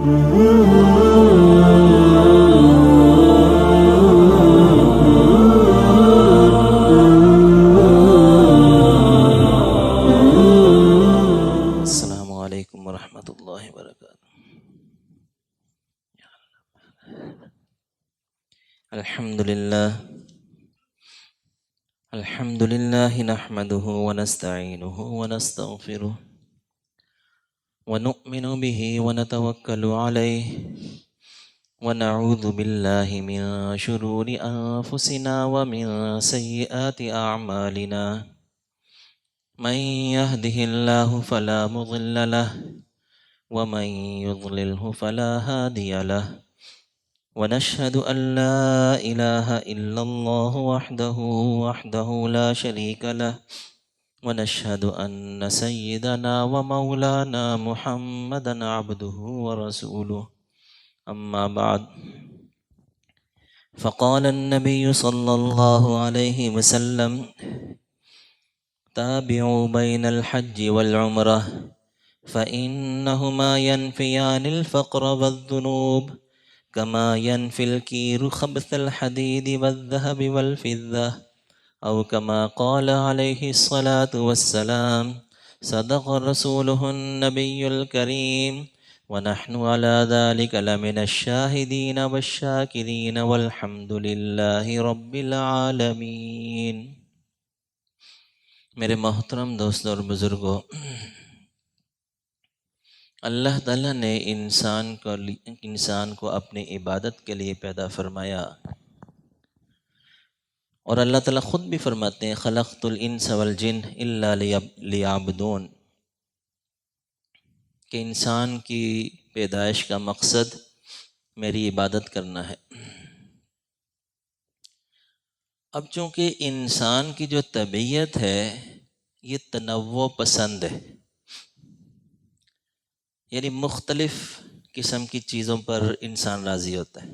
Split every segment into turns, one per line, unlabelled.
السلام علیکم ورحمۃ اللہ وبرکاتہ۔ الحمد للہ نحمده ونستعینه ونستغفره ونؤمن به ونتوکل علیہ ونعوذ باللہ من شرور انفسنا ومن سیئات اعمالنا، من يهده الله فلا مضل له ومن يضلله فلا هادي له، ونشهد أن لا إله إلا الله وحده لا شريك له، ونشهد أن سيدنا ومولانا محمدا عبده ورسوله، أما بعد، فقال النبي صلى الله عليه وسلم: تابعوا بين الحج والعمرة فإنهما ينفيان الفقر والذنوب كما ينفي الكير خبث الحديد والذهب والفضة، أو كما قال عليه الصلاة والسلام: صدق رسوله النبي الكريم، ونحن على ذلك لمن الشاهدين والشاكرين والحمد لله رب العالمين۔ میرے محترم دوستوں اور بزرگوں، اللہ تعالیٰ نے انسان کو اپنی عبادت کے لیے پیدا فرمایا، اور اللہ تعالیٰ خود بھی فرماتے ہیں: خلقت الانس والجن الا لیعبدون، کہ انسان کی پیدائش کا مقصد میری عبادت کرنا ہے۔ اب چونکہ انسان کی جو طبیعت ہے یہ تنوع پسند ہے، یعنی مختلف قسم کی چیزوں پر انسان راضی ہوتا ہے،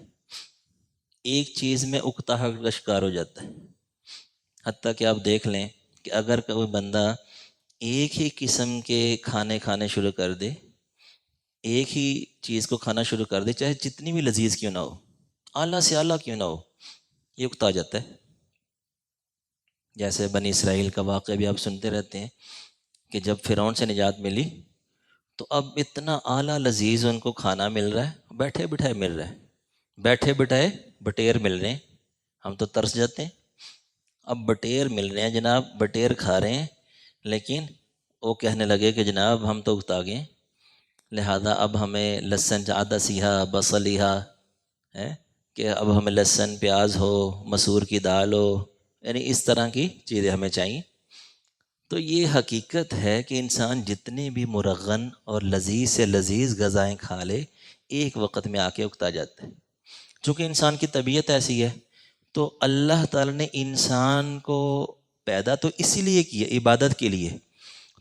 ایک چیز میں اکتاہٹ کا شکار ہو جاتا ہے۔ حتیٰ کہ آپ دیکھ لیں کہ اگر کوئی بندہ ایک ہی قسم کے کھانے شروع کر دے، ایک ہی چیز کو کھانا شروع کر دے، چاہے جتنی بھی لذیذ کیوں نہ ہو، اعلیٰ سے اعلیٰ کیوں نہ ہو، یہ اکتا جاتا ہے۔ جیسے بنی اسرائیل کا واقعہ بھی آپ سنتے رہتے ہیں کہ جب فرعون سے نجات ملی تو اب اتنا اعلیٰ لذیذ ان کو کھانا مل رہا ہے، بیٹھے بٹھائے مل رہا ہے، بیٹھے بٹھائے بٹیر مل رہے ہیں، ہم تو ترس جاتے ہیں۔ اب بٹیر مل رہے ہیں جناب، بٹیر کھا رہے ہیں، لیکن وہ کہنے لگے کہ جناب ہم تو اکتا گئے، لہذا اب ہمیں لہسن عدسیہا بصلیہا ہے کہ اب ہمیں لہسن پیاز ہو، مسور کی دال ہو، یعنی اس طرح کی چیزیں ہمیں چاہیے۔ تو یہ حقیقت ہے کہ انسان جتنے بھی مرغن اور لذیذ سے لذیذ غذائیں کھا لے، ایک وقت میں آ کے اکتا جاتا ہے۔ چونکہ انسان کی طبیعت ایسی ہے، تو اللہ تعالیٰ نے انسان کو پیدا تو اسی لیے کیا، عبادت کے لیے،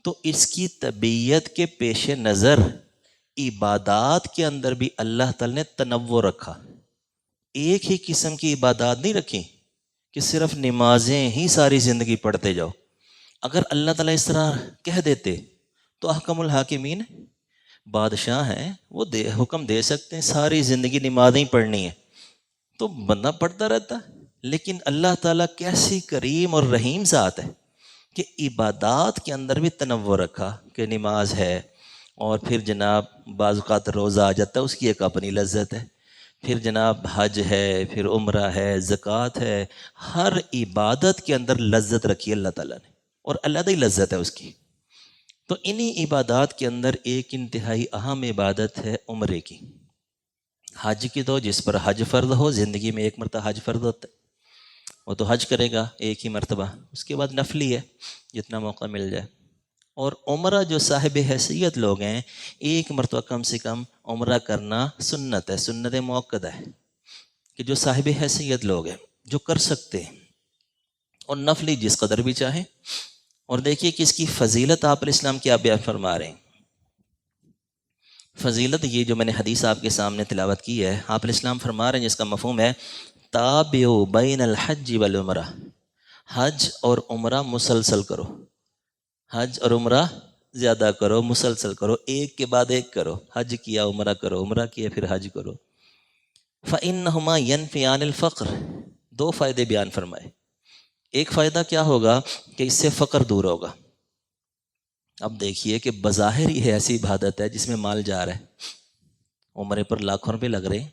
تو اس کی طبیعت کے پیش نظر عبادات کے اندر بھی اللہ تعالیٰ نے تنوع رکھا، ایک ہی قسم کی عبادات نہیں رکھی کہ صرف نمازیں ہی ساری زندگی پڑھتے جاؤ۔ اگر اللہ تعالیٰ اس طرح کہہ دیتے تو احکم الحاکمین بادشاہ ہیں، وہ حکم دے سکتے ہیں ساری زندگی نمازیں ہی پڑھنی ہے، تو بندہ پڑھتا رہتا۔ لیکن اللہ تعالیٰ کیسی کریم اور رحیم ذات ہے کہ عبادات کے اندر بھی تنوع رکھا، کہ نماز ہے، اور پھر جناب بعض اوقات روزہ آ جاتا ہے، اس کی ایک اپنی لذت ہے، پھر جناب حج ہے، پھر عمرہ ہے، زکوٰۃ ہے، ہر عبادت کے اندر لذت رکھی اللہ تعالیٰ نے، اور علیحدہ ہی لذت ہے اس کی۔ تو انہی عبادات کے اندر ایک انتہائی اہم عبادت ہے عمرے کی، حج کی۔ تو جس پر حج فرض ہو، زندگی میں ایک مرتبہ حج فرض ہوتا ہے، وہ تو حج کرے گا ایک ہی مرتبہ، اس کے بعد نفلی ہے جتنا موقع مل جائے۔ اور عمرہ جو صاحب حیثیت لوگ ہیں، ایک مرتبہ کم سے کم عمرہ کرنا سنت ہے، سنت موقدہ ہے، کہ جو صاحب حیثیت لوگ ہیں جو کر سکتے ہیں، اور نفلی جس قدر بھی چاہیں۔ اور دیکھیے کہ اس کی فضیلت آپ الاسلام کیا بیان فرما رہے ہیں۔ فضیلت یہ جو میں نے حدیث آپ کے سامنے تلاوت کی ہے، آپ الاسلام فرما رہے ہیں، جس کا مفہوم ہے تابعوا بین الحج والعمرہ، حج اور عمرہ مسلسل کرو، حج اور عمرہ زیادہ کرو، مسلسل کرو، ایک کے بعد ایک کرو، حج کیا عمرہ کرو، عمرہ کیا پھر حج کرو۔ فَإِنَّهُمَا يَنْفِيَانِ الْفَقْرَ، دو فائدے بیان فرمائے۔ ایک فائدہ کیا ہوگا کہ اس سے فقر دور ہوگا۔ اب دیکھیے کہ بظاہر یہ ایسی عبادت ہے جس میں مال جا رہا ہے، عمرے پر لاکھوں روپے لگ رہے ہیں،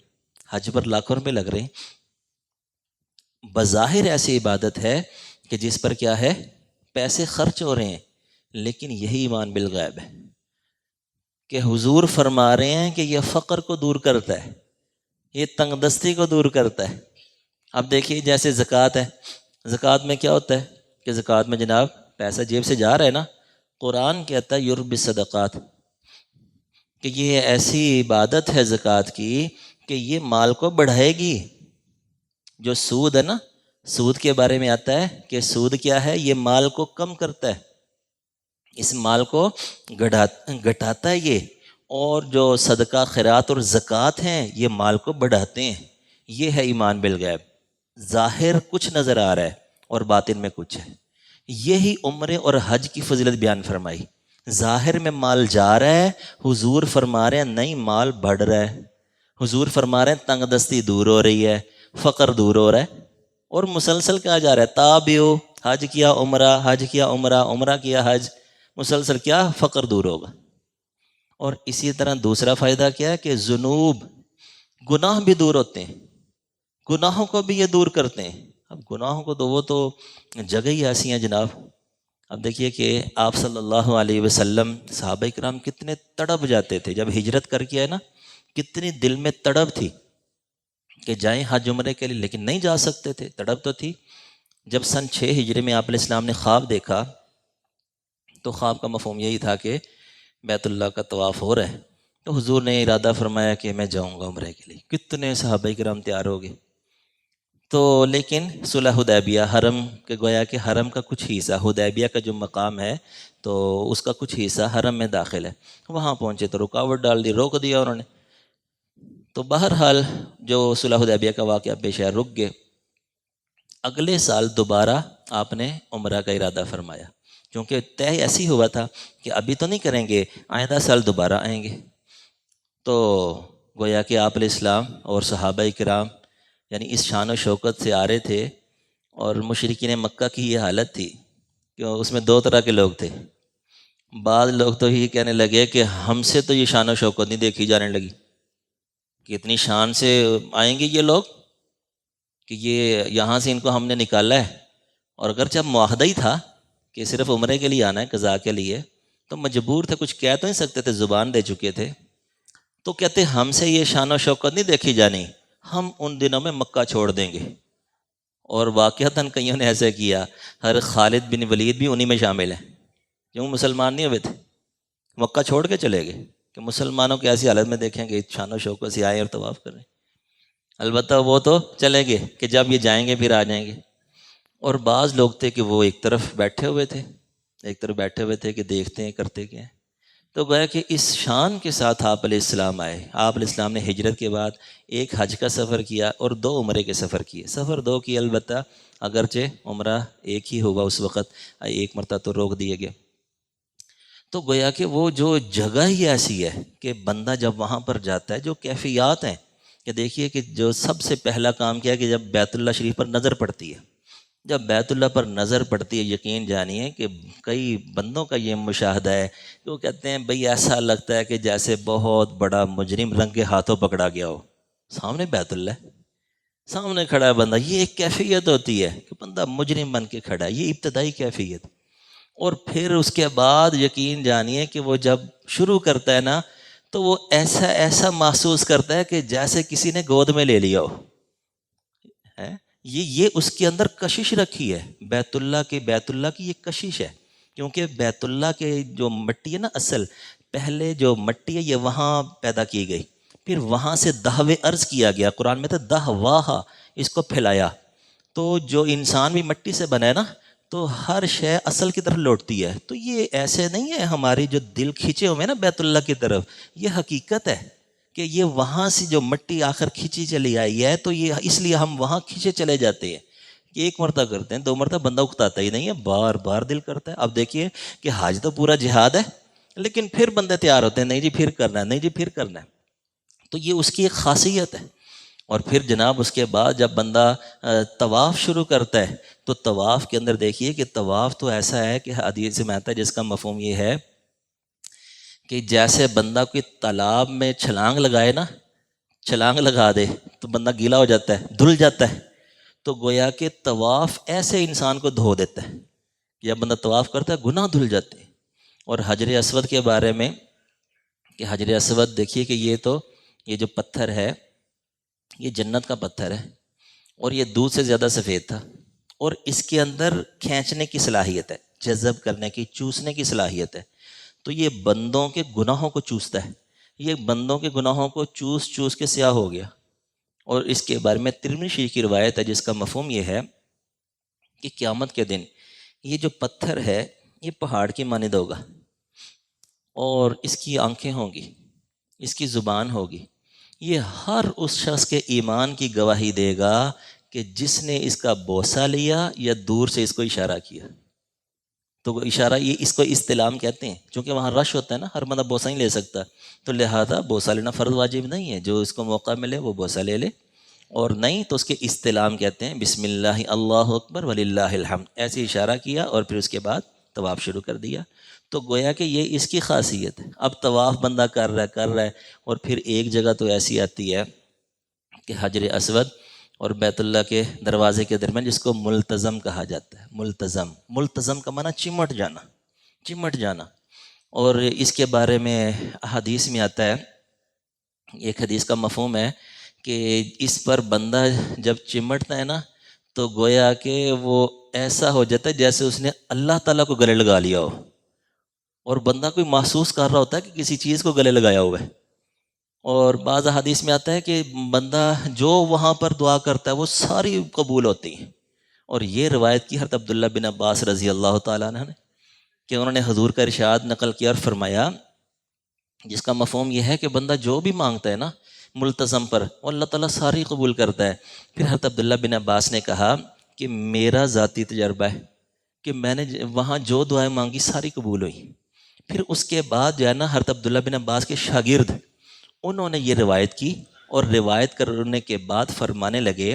حج پر لاکھوں روپے لگ رہے ہیں، بظاہر ایسی عبادت ہے کہ جس پر کیا ہے، پیسے خرچ ہو رہے ہیں، لیکن یہی ایمان بالغیب ہے کہ حضور فرما رہے ہیں کہ یہ فقر کو دور کرتا ہے، یہ تنگ دستی کو دور کرتا ہے۔ اب دیکھیے جیسے زکوٰۃ ہے، زکوٰۃ میں کیا ہوتا ہے کہ زکوٰۃ میں جناب پیسہ جیب سے جا رہا ہے نا، قرآن کہتا ہے یربی صدقات، کہ یہ ایسی عبادت ہے زکوٰۃ کی کہ یہ مال کو بڑھائے گی۔ جو سود ہے نا، سود کے بارے میں آتا ہے کہ سود کیا ہے، یہ مال کو کم کرتا ہے، اس مال کو گھٹاتا ہے یہ، اور جو صدقہ خیرات اور زکوٰۃ ہیں یہ مال کو بڑھاتے ہیں۔ یہ ہے ایمان بالغیب، ظاہر کچھ نظر آ رہا ہے اور باطن میں کچھ ہے۔ یہی عمرے اور حج کی فضیلت بیان فرمائی۔ ظاہر میں مال جا رہا ہے، حضور فرما رہے ہیں نہیں مال بڑھ رہا ہے، حضور فرما رہے ہیں تنگ دستی دور ہو رہی ہے، فقر دور ہو رہا ہے، اور مسلسل کہا جا رہا ہے تابعو، حج کیا عمرہ، حج کیا عمرہ، عمرہ کیا حج، مسلسل کیا فقر دور ہوگا۔ اور اسی طرح دوسرا فائدہ کیا ہے کہ ذنوب، گناہ بھی دور ہوتے ہیں، گناہوں کو بھی یہ دور کرتے ہیں۔ اب گناہوں کو تو وہ تو جگہ ہی ایسی ہیں جناب۔ اب دیکھیے کہ آپ صلی اللہ علیہ وسلم، صحابہ کرام کتنے تڑپ جاتے تھے جب ہجرت کر کے آئے نا، کتنی دل میں تڑپ تھی کہ جائیں حج عمرے کے لیے، لیکن نہیں جا سکتے تھے، تڑپ تو تھی۔ جب سن 6 ہجری میں آپ علیہ السلام نے خواب دیکھا تو خواب کا مفہوم یہی تھا کہ بیت اللہ کا طواف ہو رہا ہے، تو حضور نے ارادہ فرمایا کہ میں جاؤں گا عمرے کے لیے۔ کتنے صحابہ کرام تیار ہو گئے، تو لیکن صلح حدیبیہ، حرم کے گویا کہ حرم کا کچھ حصہ، حدیبیہ کا جو مقام ہے تو اس کا کچھ حصہ حرم میں داخل ہے، وہاں پہنچے تو رکاوٹ ڈال دی، روک دیا انہوں نے۔ تو بہرحال جو صلح حدیبیہ کا واقعہ پیش ہے، رک گئے۔ اگلے سال دوبارہ آپ نے عمرہ کا ارادہ فرمایا، کیونکہ طے ایسی ہوا تھا کہ ابھی تو نہیں کریں گے، آئندہ سال دوبارہ آئیں گے۔ تو گویا کہ آپ علیہ السلام اور صحابہ کرام یعنی اس شان و شوکت سے آ رہے تھے، اور مشرکین مکہ کی یہ حالت تھی کہ اس میں دو طرح کے لوگ تھے۔ بعض لوگ تو یہ کہنے لگے کہ ہم سے تو یہ شان و شوکت نہیں دیکھی جانے لگی، کہ اتنی شان سے آئیں گے یہ لوگ کہ یہ یہاں سے ان کو ہم نے نکالا ہے۔ اور اگرچہ معاہدہ ہی تھا کہ صرف عمرے کے لیے آنا ہے، قضاء کے لیے، تو مجبور تھے، کچھ کہہ تو نہیں سکتے تھے، زبان دے چکے تھے۔ تو کہتے ہم سے یہ شان و شوکت نہیں دیکھی جانی، ہم ان دنوں میں مکہ چھوڑ دیں گے۔ اور واقعتاً کئیوں نے ایسا کیا، ہر خالد بن ولید بھی انہی میں شامل ہیں، کیوں مسلمان نہیں ہوئے تھے، مکہ چھوڑ کے چلے گئے کہ مسلمانوں کی ایسی حالت میں دیکھیں کہ شان و شوکت سے آئیں اور طواف کریں۔ البتہ وہ تو چلے گئے کہ جب یہ جائیں گے پھر آ جائیں گے۔ اور بعض لوگ تھے کہ وہ ایک طرف بیٹھے ہوئے تھے کہ دیکھتے ہیں کرتے کیا ہیں۔ تو گویا کہ اس شان کے ساتھ آپ علیہ السلام آئے۔ آپ علیہ السلام نے ہجرت کے بعد ایک حج کا سفر کیا اور 2 عمرے کے سفر کیے، سفر 2 کی، البتہ اگرچہ عمرہ ایک ہی ہوا اس وقت، ایک مرتبہ تو روک دیے گئے۔ تو گویا کہ وہ جو جگہ ہی ایسی ہے کہ بندہ جب وہاں پر جاتا ہے، جو کیفیات ہیں کہ دیکھیے کہ جو سب سے پہلا کام کیا ہے کہ جب بیت اللہ شریف پر نظر پڑتی ہے، جب بیت اللہ پر نظر پڑتی ہے، یقین جانیے کہ کئی بندوں کا یہ مشاہدہ ہے کہ وہ کہتے ہیں بھئی ایسا لگتا ہے کہ جیسے بہت بڑا مجرم رنگ کے ہاتھوں پکڑا گیا ہو، سامنے بیت اللہ ہے، سامنے کھڑا ہے بندہ، یہ ایک کیفیت ہوتی ہے کہ بندہ مجرم بن کے کھڑا ہے، یہ ابتدائی کیفیت۔ اور پھر اس کے بعد یقین جانیے کہ وہ جب شروع کرتا ہے نا، تو وہ ایسا محسوس کرتا ہے کہ جیسے کسی نے گود میں لے لیا ہو۔ یہ اس کے اندر کشش رکھی ہے، بیت اللہ کی یہ کشش ہے، کیونکہ بیت اللہ کے جو مٹی ہے نا، اصل پہلے جو مٹی ہے یہ وہاں پیدا کی گئی، پھر وہاں سے دہوے ارض کیا گیا، قرآن میں تھا دہواہا، اس کو پھیلایا۔ تو جو انسان بھی مٹی سے بنا ہے نا، تو ہر شے اصل کی طرف لوٹتی ہے۔ تو یہ ایسے نہیں ہے ہماری جو دل کھینچے ہوئے نا بیت اللہ کی طرف، یہ حقیقت ہے کہ یہ وہاں سے جو مٹی آخر کھینچی چلی آئی ہے، تو یہ اس لیے ہم وہاں کھینچے چلے جاتے ہیں کہ ایک مرتبہ کرتے ہیں، 2 مرتبہ بندہ اکتاتا ہی نہیں ہے، بار بار دل کرتا ہے۔ اب دیکھیے کہ حج تو پورا جہاد ہے، لیکن پھر بندے تیار ہوتے ہیں، نہیں جی پھر کرنا ہے، نہیں جی پھر کرنا ہے. تو یہ اس کی ایک خاصیت ہے. اور پھر جناب اس کے بعد جب بندہ طواف شروع کرتا ہے تو طواف کے اندر دیکھیے کہ طواف تو ایسا ہے کہ حدیث میں آتا ہے جس کا مفہوم یہ ہے کہ جیسے بندہ کوئی تالاب میں چھلانگ لگائے نا، چھلانگ لگا دے تو بندہ گیلا ہو جاتا ہے، دھل جاتا ہے. تو گویا کہ طواف ایسے انسان کو دھو دیتا ہے. جب بندہ طواف کرتا ہے گناہ دھل جاتے ہیں. اور حجر اسود کے بارے میں کہ حجر اسود دیکھیے کہ یہ جو پتھر ہے یہ جنت کا پتھر ہے، اور یہ دودھ سے زیادہ سفید تھا، اور اس کے اندر کھینچنے کی صلاحیت ہے، جذب کرنے کی، چوسنے کی صلاحیت ہے. تو یہ بندوں کے گناہوں کو چوستا ہے. یہ بندوں کے گناہوں کو چوس چوس کے سیاہ ہو گیا. اور اس کے بارے میں ترمذی شریف کی روایت ہے جس کا مفہوم یہ ہے کہ قیامت کے دن یہ جو پتھر ہے یہ پہاڑ کی مانند ہوگا، اور اس کی آنکھیں ہوں گی، اس کی زبان ہوگی. یہ ہر اس شخص کے ایمان کی گواہی دے گا کہ جس نے اس کا بوسہ لیا یا دور سے اس کو اشارہ کیا. تو وہ اشارہ، یہ اس کو استلام کہتے ہیں، چونکہ وہاں رش ہوتا ہے نا، ہر بندہ بوسہ نہیں لے سکتا، تو لہذا بوسہ لینا فرض واجب نہیں ہے. جو اس کو موقع ملے وہ بوسہ لے لے، اور نہیں تو اس کے استلام کہتے ہیں. بسم اللہ اللہ اکبر وللہ الحمد، ایسے اشارہ کیا اور پھر اس کے بعد طواف شروع کر دیا. تو گویا کہ یہ اس کی خاصیت ہے. اب طواف بندہ کر رہا ہے اور پھر ایک جگہ تو ایسی آتی ہے کہ حجر اسود اور بیت اللہ کے دروازے کے درمیان جس کو ملتزم کہا جاتا ہے. ملتزم کا معنی چمٹ جانا، چمٹ جانا. اور اس کے بارے میں حدیث میں آتا ہے، ایک حدیث کا مفہوم ہے کہ اس پر بندہ جب چمٹتا ہے نا تو گویا کہ وہ ایسا ہو جاتا ہے جیسے اس نے اللہ تعالیٰ کو گلے لگا لیا ہو، اور بندہ کوئی محسوس کر رہا ہوتا ہے کہ کسی چیز کو گلے لگایا ہوا ہے. اور بعض حدیث میں آتا ہے کہ بندہ جو وہاں پر دعا کرتا ہے وہ ساری قبول ہوتی ہیں. اور یہ روایت کی حضرت عبداللہ بن عباس رضی اللہ تعالیٰ عنہ نے کہ انہوں نے حضور کا ارشاد نقل کیا اور فرمایا، جس کا مفہوم یہ ہے کہ بندہ جو بھی مانگتا ہے نا ملتزم پر، وہ اللہ تعالیٰ ساری قبول کرتا ہے. پھر حضرت عبداللہ بن عباس نے کہا کہ میرا ذاتی تجربہ ہے کہ میں نے وہاں جو دعائیں مانگی ساری قبول ہوئی. پھر اس کے بعد جو ہے نا حضرت عبداللہ بن عباس کے شاگرد انہوں نے یہ روایت کی، اور روایت کرنے کے بعد فرمانے لگے،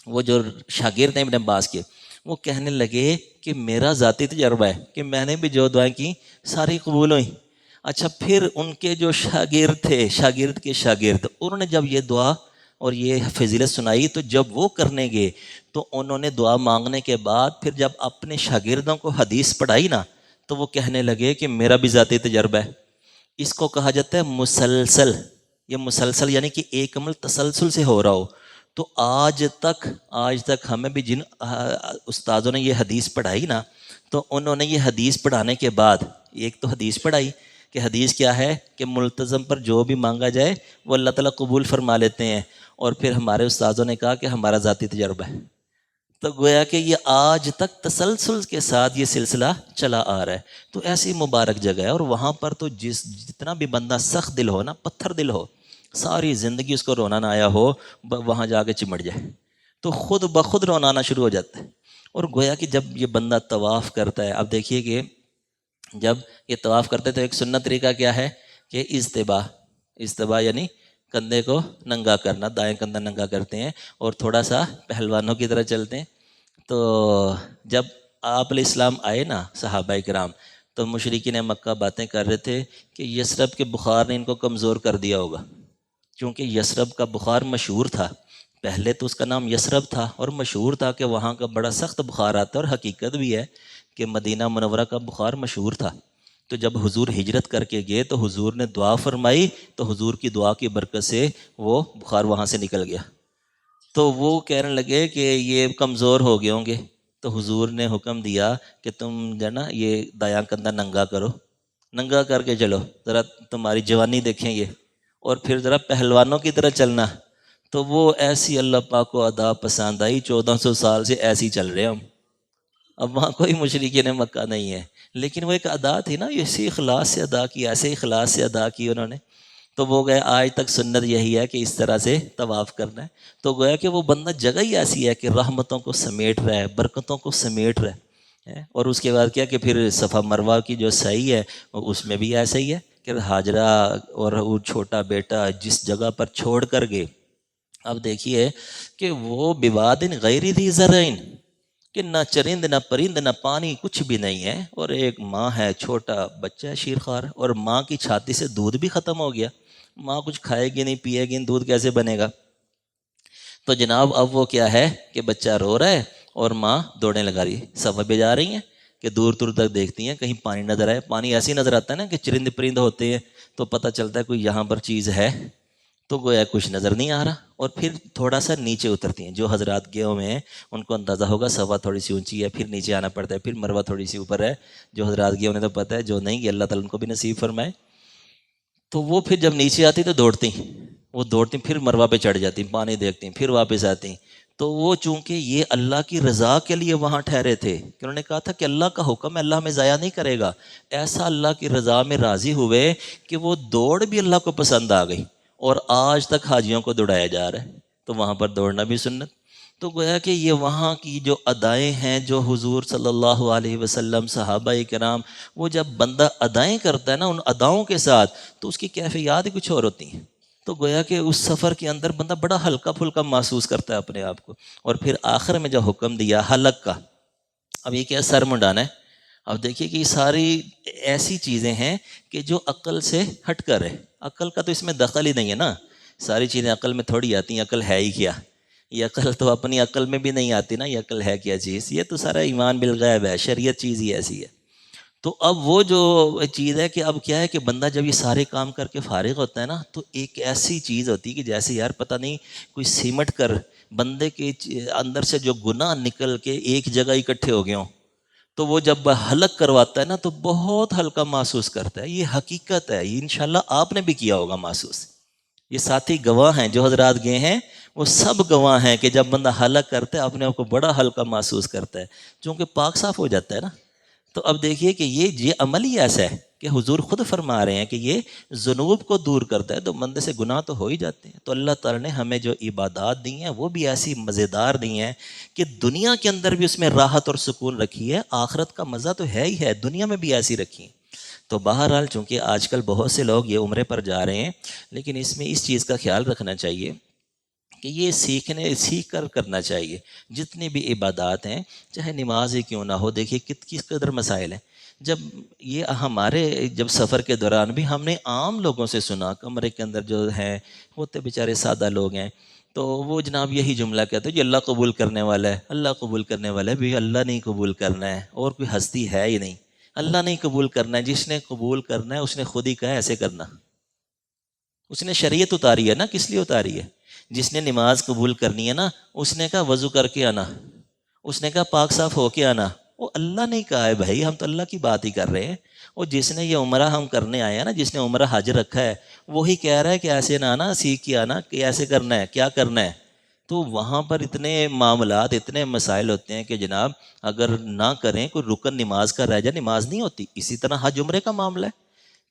وہ جو شاگرد ہیں ابن عباس کے، وہ کہنے لگے کہ میرا ذاتی تجربہ ہے کہ میں نے بھی جو دعائیں کی ساری قبول ہوئیں. اچھا پھر ان کے جو شاگرد تھے، شاگرد کے شاگرد، انہوں نے جب یہ دعا اور یہ فضیلت سنائی تو جب وہ کرنے گئے تو انہوں نے دعا مانگنے کے بعد پھر جب اپنے شاگردوں کو حدیث پڑھائی نا تو وہ کہنے لگے کہ میرا بھی ذاتی تجربہ ہے. اس کو کہا جاتا ہے مسلسل. یہ مسلسل یعنی کہ ایک عمل تسلسل سے ہو رہا ہو. تو آج تک ہمیں بھی جن استادوں نے یہ حدیث پڑھائی نا تو انہوں نے یہ حدیث پڑھانے کے بعد ایک تو حدیث پڑھائی کہ حدیث کیا ہے کہ ملتزم پر جو بھی مانگا جائے وہ اللہ تعالیٰ قبول فرما لیتے ہیں. اور پھر ہمارے استادوں نے کہا کہ ہمارا ذاتی تجربہ ہے. تو گویا کہ یہ آج تک تسلسل کے ساتھ یہ سلسلہ چلا آ رہا ہے. تو ایسی مبارک جگہ ہے، اور وہاں پر تو جتنا بھی بندہ سخت دل ہو نا، پتھر دل ہو، ساری زندگی اس کو رونا نہ آیا ہو، وہاں جا کے چمٹ جائے تو خود بخود رونانا شروع ہو جاتا ہے. اور گویا کہ جب یہ بندہ طواف کرتا ہے، اب دیکھیے کہ جب یہ طواف کرتے تو ایک سنت طریقہ کیا ہے کہ اجتباء یعنی کندھے کو ننگا کرنا، دائیں کندھا ننگا کرتے ہیں اور تھوڑا سا پہلوانوں کی طرح چلتے ہیں. تو جب آپ علیہ السلام آئے نا صحابہ کرام تو مشرکین مکہ باتیں کر رہے تھے کہ یثرب کے بخار نے ان کو کمزور کر دیا ہوگا، کیونکہ یثرب کا بخار مشہور تھا. پہلے تو اس کا نام یثرب تھا اور مشہور تھا کہ وہاں کا بڑا سخت بخار آتا ہے، اور حقیقت بھی ہے کہ مدینہ منورہ کا بخار مشہور تھا. تو جب حضور ہجرت کر کے گئے تو حضور نے دعا فرمائی تو حضور کی دعا کی برکت سے وہ بخار وہاں سے نکل گیا. تو وہ کہنے لگے کہ یہ کمزور ہو گئے ہوں گے، تو حضور نے حکم دیا کہ تم جو ہے نا یہ دایاں کندھا ننگا کرو، ننگا کر کے چلو، ذرا تمہاری جوانی دیکھیں یہ، اور پھر ذرا پہلوانوں کی طرح چلنا. تو وہ ایسی اللہ پاک کو ادا پسند آئی، 1400 سال سے ایسی چل رہے ہم. اب وہاں کوئی مشرکین مکہ نہیں ہے، لیکن وہ ایک ادا تھی نا، اسی اخلاص سے ادا کی، ایسے اخلاص سے ادا کی انہوں نے. تو وہ گئے، آج تک سنت یہی ہے کہ اس طرح سے طواف کرنا ہے. تو گویا کہ وہ بندہ جگہ ہی ایسی ہے کہ رحمتوں کو سمیٹ رہا ہے، برکتوں کو سمیٹ رہا ہے. اور اس کے بعد کیا کہ پھر صفا مروہ کی جو سعی ہے اس میں بھی ایسا ہی ہے کہ ہاجرہ اور وہ چھوٹا بیٹا جس جگہ پر چھوڑ کر گئے، اب دیکھیے کہ وہ بوادن غیر ذی زرعین، کہ نہ چرند نہ پرند نہ پانی کچھ بھی نہیں ہے، اور ایک ماں ہے، چھوٹا بچہ ہے شیرخوار، اور ماں کی چھاتی سے دودھ بھی ختم ہو گیا، ماں کچھ کھائے گی نہیں پیے گی، دودھ کیسے بنے گا؟ تو جناب اب وہ کیا ہے کہ بچہ رو رہا ہے اور ماں دوڑنے لگا رہی ہے، صفا پہ جا رہی ہیں کہ دور دور تک دیکھتی ہیں کہیں پانی نظر آئے، پانی ایسے ہی نظر آتا ہے نا کہ چرند پرند ہوتے ہیں تو پتہ چلتا ہے کوئی یہاں پر چیز ہے، تو گویا کچھ نظر نہیں آ رہا، اور پھر تھوڑا سا نیچے اترتی ہیں، جو حضرات گئے ہوئے ہیں ان کو اندازہ ہوگا صفا تھوڑی سی اونچی ہے، پھر نیچے آنا پڑتا ہے، پھر مروہ تھوڑی سی اوپر ہے، جو حضرات گئے انہیں تو پتہ ہے، جو نہیں گئے اللہ تعالیٰ ان کو بھی نصیب فرمائے۔ تو وہ پھر جب نیچے آتی تو دوڑتی، وہ دوڑتی پھر مروہ پہ چڑھ جاتی، پانی دیکھتی پھر واپس آتی، تو وہ چونکہ یہ اللہ کی رضا کے لیے وہاں ٹھہرے تھے کہ انہوں نے کہا تھا کہ اللہ کا حکم ہے، اللہ ہمیں ضائع نہیں کرے گا، ایسا اللہ کی رضا میں راضی ہوئے کہ وہ دوڑ بھی اللہ کو پسند آ گئی، اور آج تک حاجیوں کو دوڑایا جا رہا ہے، تو وہاں پر دوڑنا بھی سنت۔ تو گویا کہ یہ وہاں کی جو ادائیں ہیں، جو حضور صلی اللہ علیہ وسلم، صحابہ کرام، وہ جب بندہ ادائیں کرتا ہے نا ان اداؤں کے ساتھ، تو اس کی کیفیات ہی کچھ اور ہوتی ہیں، تو گویا کہ اس سفر کے اندر بندہ بڑا ہلکا پھلکا محسوس کرتا ہے اپنے آپ کو۔ اور پھر آخر میں جو حکم دیا حلق کا، اب یہ کیا سر منڈانا ہے، اب دیکھیے کہ یہ ساری ایسی چیزیں ہیں کہ جو عقل سے ہٹ کر ہے، عقل کا تو اس میں دخل ہی نہیں ہے نا، ساری چیزیں عقل میں تھوڑی آتی ہیں، عقل ہے ہی کیا، یہ عقل تو اپنی عقل میں بھی نہیں آتی نا، یہ عقل ہے کیا چیز، یہ تو سارا ایمان بالغیب ہے، شریعت چیز ہی ایسی ہے۔ تو اب وہ جو چیز ہے کہ اب کیا ہے کہ بندہ جب یہ سارے کام کر کے فارغ ہوتا ہے نا، تو ایک ایسی چیز ہوتی ہے کہ جیسے یار پتہ نہیں کوئی سیمٹ کر بندے کے اندر سے جو گناہ نکل کے ایک جگہ اکٹھے ہو گئے ہوں، تو وہ جب حلق کرواتا ہے نا تو بہت ہلکا محسوس کرتا ہے، یہ حقیقت ہے، یہ انشاءاللہ آپ نے بھی کیا ہوگا محسوس، یہ ساتھی گواہ ہیں جو حضرات گئے ہیں، وہ سب گواہ ہیں کہ جب بندہ حلق کرتا ہے اپنے آپ کو بڑا ہلکا محسوس کرتا ہے، چونکہ پاک صاف ہو جاتا ہے نا۔ تو اب دیکھیے کہ یہ عمل ہی ایسا ہے کہ حضور خود فرما رہے ہیں کہ یہ ذنوب کو دور کرتا ہے، تو بندے سے گناہ تو ہو ہی جاتے ہیں۔ تو اللہ تعالیٰ نے ہمیں جو عبادات دی ہیں وہ بھی ایسی مزیدار دی ہیں کہ دنیا کے اندر بھی اس میں راحت اور سکون رکھی ہے، آخرت کا مزہ تو ہے ہی ہے، دنیا میں بھی ایسی رکھی ہیں۔ تو بہرحال چونکہ آج کل بہت سے لوگ یہ عمرے پر جا رہے ہیں، لیکن اس میں اس چیز کا خیال رکھنا چاہیے کہ یہ سیکھ کر کرنا چاہیے، جتنی بھی عبادات ہیں، چاہے نماز ہی کیوں نہ ہو، دیکھیے کس قدر مسائل ہیں۔ جب یہ ہمارے جب سفر کے دوران بھی ہم نے عام لوگوں سے سنا، کمرے کے اندر جو ہیں ہوتے بیچارے سادہ لوگ ہیں، تو وہ جناب یہی جملہ کہتے ہیں کہ اللہ قبول کرنے والا ہے، اللہ قبول کرنے والا ہے، بھی اللہ نہیں قبول کرنا ہے، اور کوئی ہستی ہے ہی نہیں، اللہ نہیں قبول کرنا ہے، جس نے قبول کرنا ہے اس نے خود ہی کہا ایسے کرنا، اس نے شریعت اتاری ہے نا، کس لیے اتاری ہے؟ جس نے نماز قبول کرنی ہے نا، اس نے کہا وضو کر کے آنا، اس نے کہا پاک صاف ہو کے آنا، وہ اللہ نے کہا ہے بھائی، ہم تو اللہ کی بات ہی کر رہے ہیں۔ وہ جس نے یہ عمرہ ہم کرنے آئے ہیں نا، جس نے عمرہ حج رکھا ہے، وہی کہہ رہا ہے کہ ایسے نہ آنا، سیکھ کے آنا کہ ایسے کرنا ہے، کیا کرنا ہے۔ تو وہاں پر اتنے معاملات، اتنے مسائل ہوتے ہیں کہ جناب اگر نہ کریں، کوئی رکن نماز کا رہ جائے، نماز نہیں ہوتی۔ اسی طرح حج عمرے کا معاملہ ہے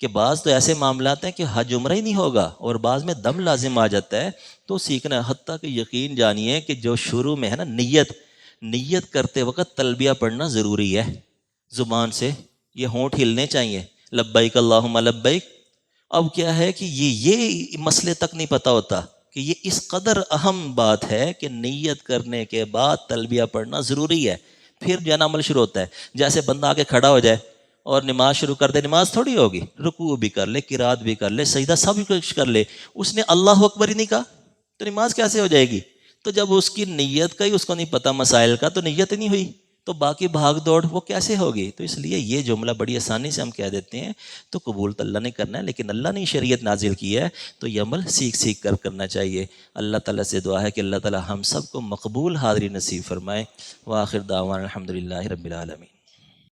کہ بعض تو ایسے معاملات ہیں کہ حج عمرہ ہی نہیں ہوگا، اور بعض میں دم لازم آ جاتا ہے، تو سیکھنا ہے۔ حتیٰ کہ یقین جانیے کہ جو شروع میں ہے نا نیت کرتے وقت تلبیہ پڑھنا ضروری ہے، زبان سے یہ ہونٹ ہلنے چاہیے، لبیک اللہم لبیک۔ اب کیا ہے کہ یہ مسئلے تک نہیں پتہ ہوتا کہ یہ اس قدر اہم بات ہے کہ نیت کرنے کے بعد تلبیہ پڑھنا ضروری ہے، پھر جو ہے نا عمل شروع ہوتا ہے۔ جیسے بندہ آ کے کھڑا ہو جائے اور نماز شروع کر دے، نماز تھوڑی ہوگی، رکوع بھی کر لے، قرات بھی کر لے، سجدہ سب کچھ کر لے، اس نے اللہ اکبر ہی نہیں کہا تو نماز کیسے ہو جائے گی؟ تو جب اس کی نیت کا ہی اس کو نہیں پتہ مسائل کا، تو نیت ہی نہیں ہوئی، تو باقی بھاگ دوڑ وہ کیسے ہوگی؟ تو اس لیے یہ جملہ بڑی آسانی سے ہم کہہ دیتے ہیں، تو قبول تو اللہ نے کرنا ہے، لیکن اللہ نے شریعت نازل کی ہے تو یہ عمل سیکھ کر کرنا چاہیے۔ اللہ تعالیٰ سے دعا ہے کہ اللہ تعالیٰ ہم سب کو مقبول حاضری نصیب فرمائے۔ وآخر دعوانا الحمدللہ رب العالمین۔